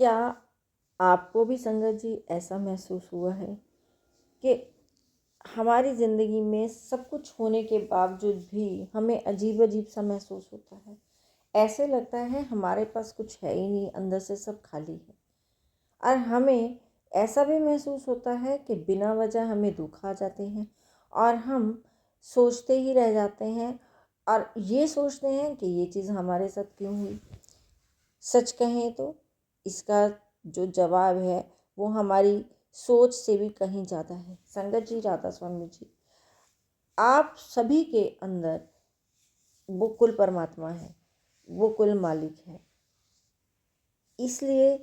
क्या आपको भी संगत जी ऐसा महसूस हुआ है कि हमारी ज़िंदगी में सब कुछ होने के बावजूद भी हमें अजीब अजीब सा महसूस होता है? ऐसे लगता है हमारे पास कुछ है ही नहीं, अंदर से सब खाली है। और हमें ऐसा भी महसूस होता है कि बिना वजह हमें दुख आ जाते हैं और हम सोचते ही रह जाते हैं और ये सोचते हैं कि ये चीज़ हमारे साथ क्यों हुई। सच कहें तो इसका जो जवाब है वो हमारी सोच से भी कहीं ज़्यादा है। संगत जी, राधा स्वामी जी, आप सभी के अंदर वो कुल परमात्मा है, वो कुल मालिक है। इसलिए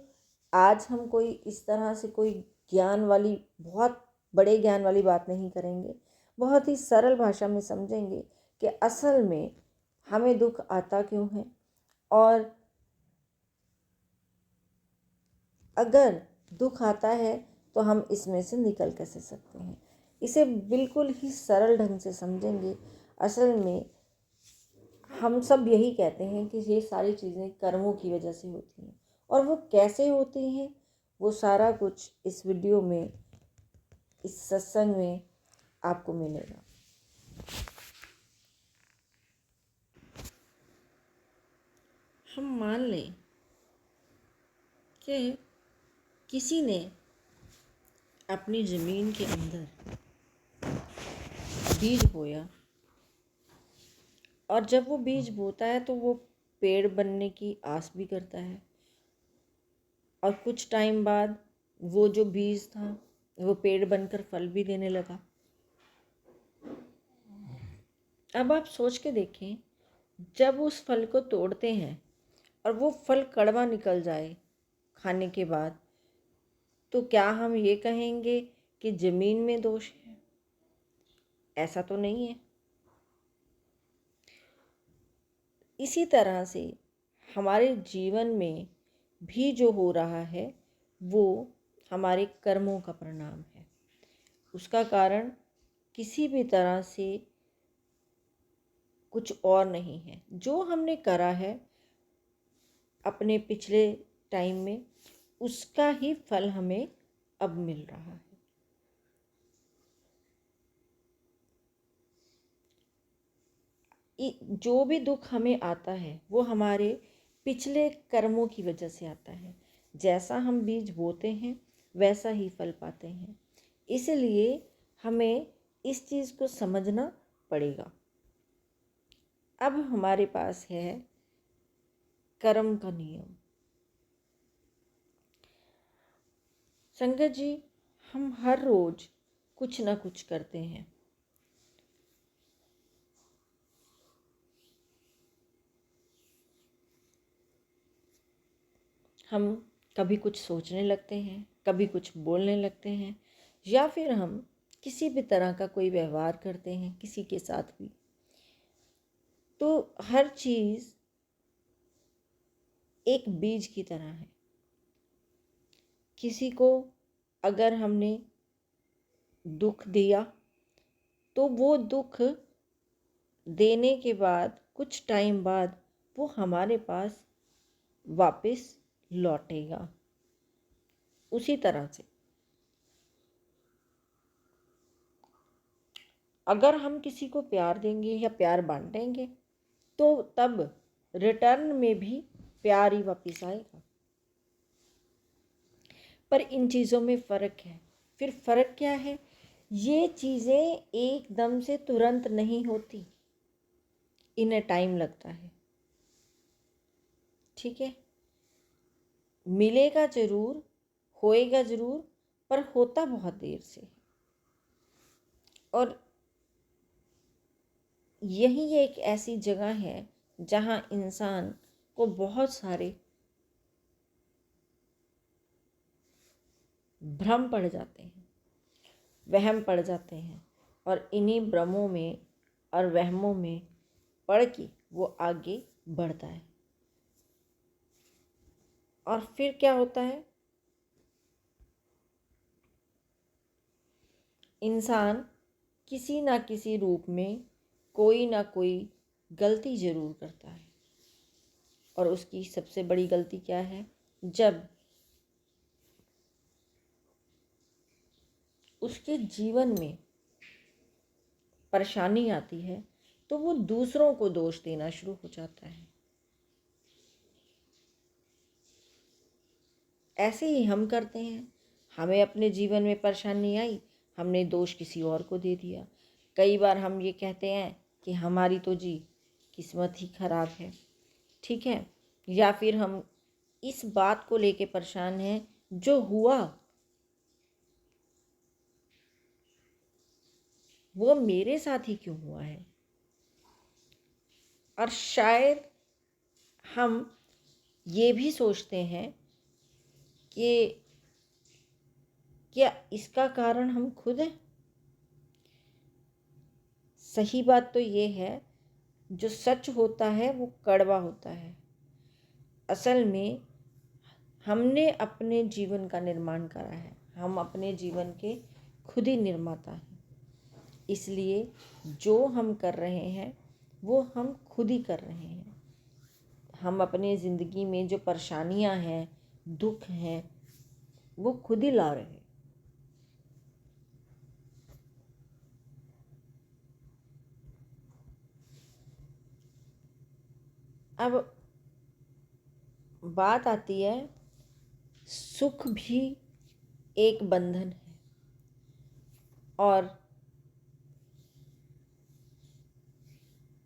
आज हम कोई इस तरह से कोई ज्ञान वाली, बहुत बड़े ज्ञान वाली बात नहीं करेंगे। बहुत ही सरल भाषा में समझेंगे कि असल में हमें दुख आता क्यों है और अगर दुख आता है तो हम इसमें से निकल कैसे सकते हैं। इसे बिल्कुल ही सरल ढंग से समझेंगे। असल में हम सब यही कहते हैं कि ये सारी चीज़ें कर्मों की वजह से होती हैं और वो कैसे होती हैं वो सारा कुछ इस वीडियो में, इस सत्संग में आपको मिलेगा। हम मान लें कि किसी ने अपनी ज़मीन के अंदर बीज बोया और जब वो बीज बोता है तो वो पेड़ बनने की आस भी करता है और कुछ टाइम बाद वो जो बीज था वो पेड़ बनकर फल भी देने लगा। अब आप सोच के देखें, जब उस फल को तोड़ते हैं और वो फल कड़वा निकल जाए खाने के बाद, तो क्या हम ये कहेंगे कि ज़मीन में दोष है? ऐसा तो नहीं है। इसी तरह से हमारे जीवन में भी जो हो रहा है वो हमारे कर्मों का परिणाम है। उसका कारण किसी भी तरह से कुछ और नहीं है। जो हमने करा है अपने पिछले टाइम में, उसका ही फल हमें अब मिल रहा है। जो भी दुख हमें आता है वो हमारे पिछले कर्मों की वजह से आता है। जैसा हम बीज बोते हैं वैसा ही फल पाते हैं। इसलिए हमें इस चीज़ को समझना पड़ेगा। अब हमारे पास है कर्म का नियम। संगत जी, हम हर रोज़ कुछ ना कुछ करते हैं। हम कभी कुछ सोचने लगते हैं, कभी कुछ बोलने लगते हैं, या फिर हम किसी भी तरह का कोई व्यवहार करते हैं किसी के साथ भी। तो हर चीज़ एक बीज की तरह है। किसी को अगर हमने दुख दिया तो वो दुख देने के बाद कुछ टाइम बाद वो हमारे पास वापस लौटेगा। उसी तरह से अगर हम किसी को प्यार देंगे या प्यार बांटेंगे तो तब रिटर्न में भी प्यार ही वापस आएगा। पर इन चीज़ों में फ़र्क है। फिर फ़र्क क्या है? ये चीज़ें एकदम से तुरंत नहीं होती, इन्हें टाइम लगता है। ठीक है, मिलेगा ज़रूर, होएगा ज़रूर, पर होता बहुत देर से। और यही एक ऐसी जगह है जहाँ इंसान को बहुत सारे भ्रम पड़ जाते हैं, वहम पड़ जाते हैं और इन्हीं भ्रमों में और वहमों में पड़ के वो आगे बढ़ता है। और फिर क्या होता है? इंसान किसी ना किसी रूप में कोई ना कोई गलती ज़रूर करता है। और उसकी सबसे बड़ी गलती क्या है? जब उसके जीवन में परेशानी आती है तो वो दूसरों को दोष देना शुरू हो जाता है। ऐसे ही हम करते हैं। हमें अपने जीवन में परेशानी आई, हमने दोष किसी और को दे दिया। कई बार हम ये कहते हैं कि हमारी तो जी किस्मत ही खराब है, ठीक है। या फिर हम इस बात को लेके परेशान हैं, जो हुआ वो मेरे साथ ही क्यों हुआ है। और शायद हम ये भी सोचते हैं कि क्या इसका कारण हम खुद हैं। सही बात तो ये है, जो सच होता है वो कड़वा होता है। असल में हमने अपने जीवन का निर्माण करा है, हम अपने जीवन के खुद ही निर्माता हैं। इसलिए जो हम कर रहे हैं वो हम खुद ही कर रहे हैं। हम अपने ज़िंदगी में जो परेशानियां हैं, दुख हैं, वो खुद ही ला रहे हैं। अब बात आती है, सुख भी एक बंधन है और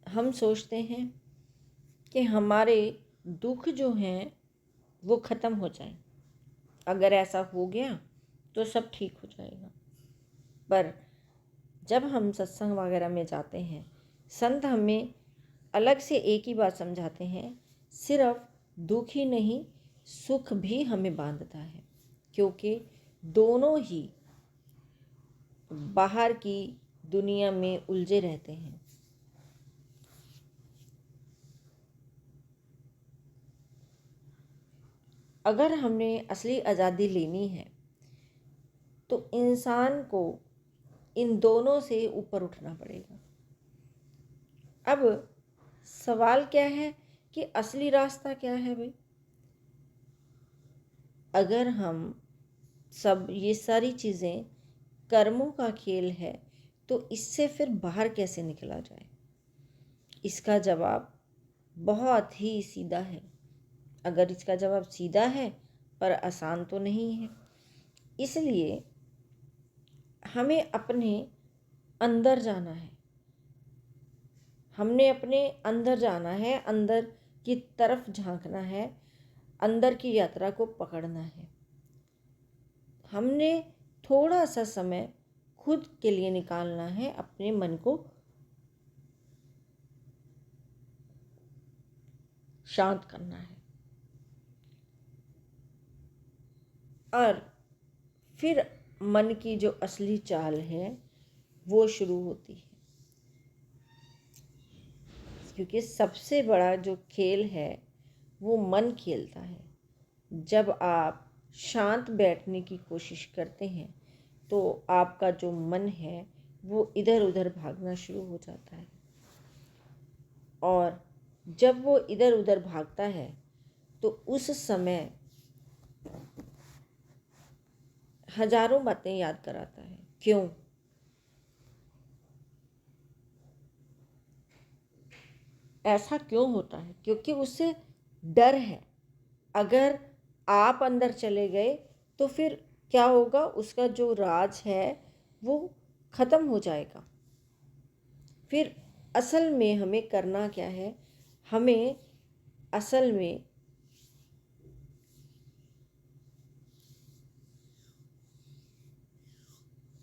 हम सोचते हैं कि हमारे दुख जो हैं वो ख़त्म हो जाएं। अगर ऐसा हो गया तो सब ठीक हो जाएगा। पर जब हम सत्संग वगैरह में जाते हैं, संत हमें अलग से एक ही बात समझाते हैं, सिर्फ दुख ही नहीं सुख भी हमें बांधता है, क्योंकि दोनों ही बाहर की दुनिया में उलझे रहते हैं। अगर हमने असली आज़ादी लेनी है तो इंसान को इन दोनों से ऊपर उठना पड़ेगा। अब सवाल क्या है कि असली रास्ता क्या है भाई। अगर हम सब ये सारी चीज़ें कर्मों का खेल है तो इससे फिर बाहर कैसे निकला जाए। इसका जवाब बहुत ही सीधा है। अगर इसका जवाब सीधा है पर आसान तो नहीं है। इसलिए हमें अपने अंदर जाना है। हमने अपने अंदर जाना है, अंदर की तरफ झांकना है, अंदर की यात्रा को पकड़ना है। हमने थोड़ा सा समय खुद के लिए निकालना है, अपने मन को शांत करना है और फिर मन की जो असली चाल है वो शुरू होती है। क्योंकि सबसे बड़ा जो खेल है वो मन खेलता है। जब आप शांत बैठने की कोशिश करते हैं तो आपका जो मन है वो इधर उधर भागना शुरू हो जाता है और जब वो इधर उधर भागता है तो उस समय हजारों बातें याद कराता है। क्यों? ऐसा क्यों होता है? क्योंकि उससे डर है। अगर आप अंदर चले गए तो फिर क्या होगा, उसका जो राज है वो ख़त्म हो जाएगा। फिर असल में हमें करना क्या है, हमें असल में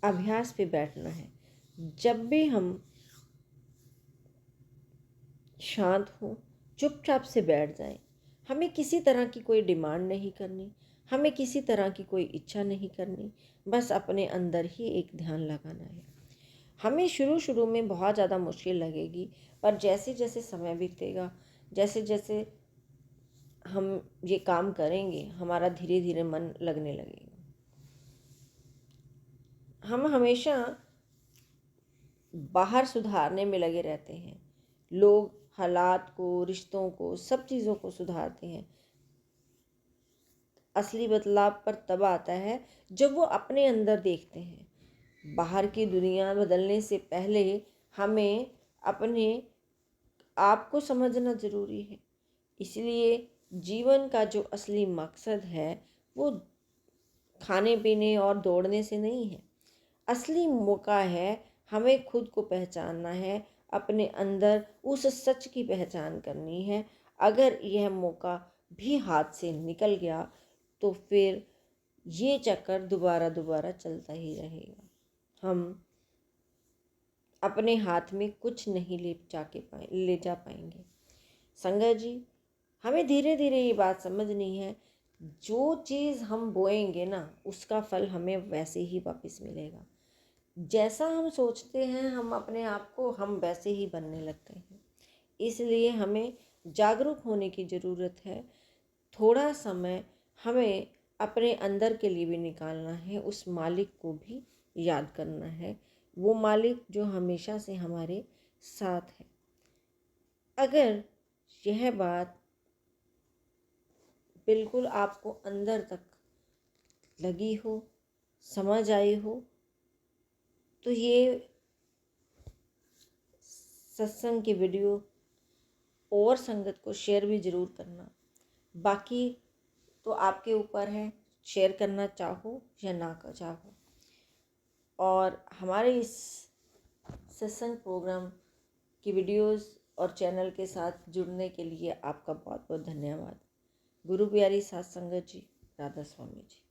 अभ्यास पे बैठना है। जब भी हम शांत हों, चुपचाप से बैठ जाएं। हमें किसी तरह की कोई डिमांड नहीं करनी, हमें किसी तरह की कोई इच्छा नहीं करनी, बस अपने अंदर ही एक ध्यान लगाना है। हमें शुरू शुरू में बहुत ज़्यादा मुश्किल लगेगी, पर जैसे जैसे समय बीतेगा, जैसे जैसे हम ये काम करेंगे, हमारा धीरे धीरे मन लगने लगेगा। हम हमेशा बाहर सुधारने में लगे रहते हैं। लोग हालात को, रिश्तों को, सब चीज़ों को सुधारते हैं। असली बदलाव पर तब आता है जब वो अपने अंदर देखते हैं। बाहर की दुनिया बदलने से पहले हमें अपने आप को समझना ज़रूरी है। इसलिए जीवन का जो असली मकसद है वो खाने पीने और दौड़ने से नहीं है। असली मौका है हमें खुद को पहचानना है, अपने अंदर उस सच की पहचान करनी है। अगर यह मौका भी हाथ से निकल गया तो फिर ये चक्कर दोबारा दोबारा चलता ही रहेगा। हम अपने हाथ में कुछ नहीं ले जा पाएंगे। संगत जी, हमें धीरे धीरे ये बात समझनी है, जो चीज़ हम बोएंगे ना उसका फल हमें वैसे ही वापस मिलेगा। जैसा हम सोचते हैं हम अपने आप को हम वैसे ही बनने लगते हैं। इसलिए हमें जागरूक होने की ज़रूरत है। थोड़ा समय हमें अपने अंदर के लिए भी निकालना है, उस मालिक को भी याद करना है, वो मालिक जो हमेशा से हमारे साथ है। अगर यह बात बिल्कुल आपको अंदर तक लगी हो, समझ आई हो, तो ये सत्संग की वीडियो और संगत को शेयर भी ज़रूर करना। बाकी तो आपके ऊपर है, शेयर करना चाहो या ना चाहो। और हमारे इस सत्संग प्रोग्राम की वीडियोस और चैनल के साथ जुड़ने के लिए आपका बहुत बहुत धन्यवाद। गुरु प्यारी साथ संगत जी, राधा स्वामी जी।